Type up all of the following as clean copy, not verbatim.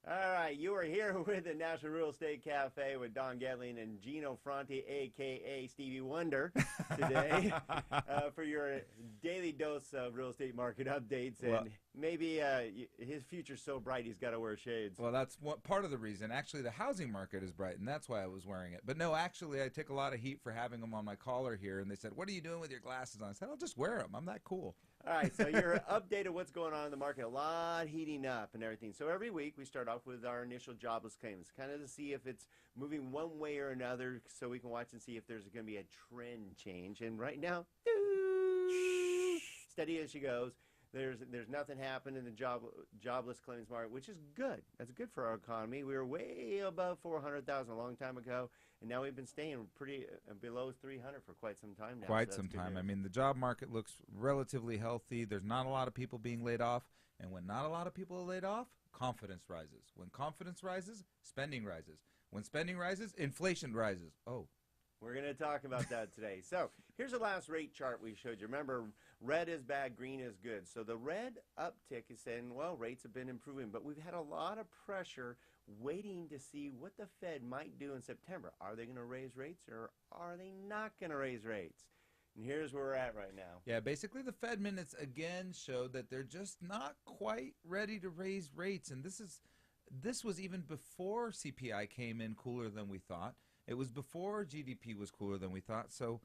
All right, you are here with the National Real Estate Cafe with Don Gatling and Gino Fronti, aka Stevie Wonder, today for your daily dose of real estate market updates. And Well, maybe his future's so bright he's got to wear shades. well, that's what part of the reason. Actually, the housing market is bright, and that's why I was wearing it. But no, actually, I took a lot of heat for having them on my collar here, and they said, "What are you doing with your glasses on?" I said, "I'll just wear them. I'm that cool." All right, so you're updated what's going on in the market, a lot heating up and everything. So every week we start off with our initial jobless claims, kind of to see if it's moving one way or another so we can watch and see if there's going to be a trend change. And right now, steady as she goes. There's nothing happened in the jobless claims market, which is good. That's good for our economy. We were way above 400,000 a long time ago, and now we've been staying pretty below 300 for quite some time now. Quite so some that's good time. I news. mean, the job market looks relatively healthy. There's not a lot of people being laid off. And when not a lot of people are laid off, confidence rises. When confidence rises, spending rises. When spending rises, inflation rises. Oh, We're going to talk about that today. So here's the last rate chart we showed you. Remember, red is bad, green is good. So the red uptick is saying, well, rates have been improving, but we've had a lot of pressure waiting to see what the Fed might do in September. Are they going to raise rates or are they not going to raise rates? And here's where we're at right now. yeah, basically the Fed minutes again showed that they're just not quite ready to raise rates. And this was even before CPI came in cooler than we thought. It was before GDP was cooler than we thought. So,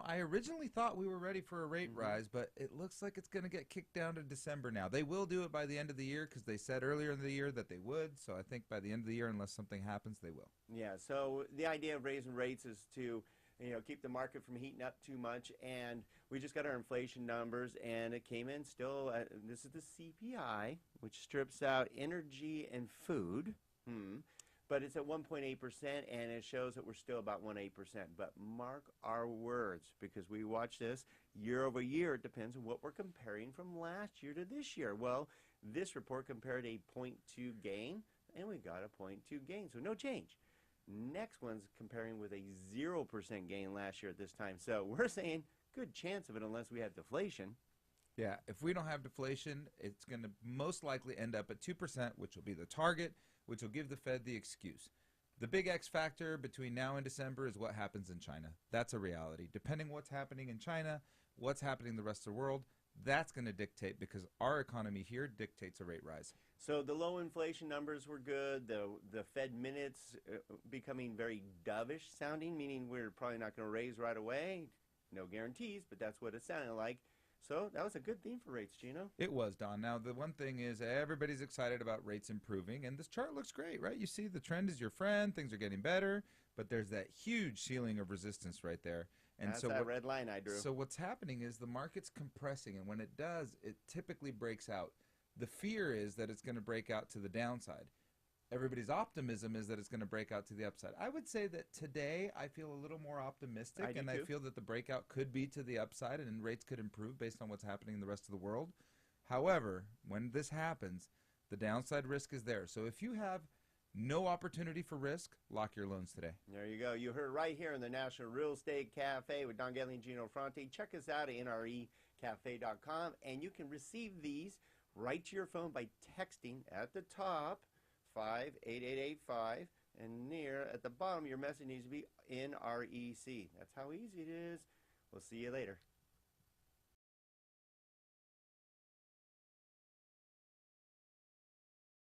I originally thought we were ready for a rate rise, but it looks like it's going to get kicked down to December now. They will do it by the end of the year because they said earlier in the year that they would. So I think by the end of the year, unless something happens, they will. Yeah, so the idea of raising rates is to keep the market from heating up too much. And we just got our inflation numbers, and it came in still. This is the CPI, which strips out energy and food. But it's at 1.8%, and it shows that we're still about 1.8%. But mark our words, because we watch this year over year. It depends on what we're comparing from last year to this year. Well, this report compared a zero.2 gain, and we got a zero.2 gain, so no change. Next one's comparing with a 0% gain last year at this time. So we're saying good chance of it unless we have deflation. Yeah, if we don't have deflation, it's going to most likely end up at 2%, which will be the target, which will give the Fed the excuse. The big X factor between now and December is what happens in China. That's a reality. Depending what's happening in China, what's happening in the rest of the world, that's going to dictate, because our economy here dictates a rate rise. So the low inflation numbers were good. The Fed minutes becoming very dovish sounding, meaning we're probably not going to raise right away. No guarantees, but that's what it sounded like. So that was a good theme for rates, Gino. It was, Don. Now, the one thing is everybody's excited about rates improving, and this chart looks great, right? You see the trend is your friend, things are getting better, but there's that huge ceiling of resistance right there. And That's so that red line I drew. So what's happening is the market's compressing, and when it does, it typically breaks out. The fear is that it's going to break out to the downside. Everybody's optimism is that it's going to break out to the upside. I would say that today I feel a little more optimistic, I do and I too. feel that the breakout could be to the upside and rates could improve based on what's happening in the rest of the world. However, when this happens, the downside risk is there. So if you have no opportunity for risk, lock your loans today. There you go. You heard right here in the National Real Estate Cafe with Don Gatling and Gino Fronti. Check us out at nrecafe.com, and you can receive these right to your phone by texting at the top 58885, and near at the bottom your message needs to be NREC. That's how easy it is. We'll see you later.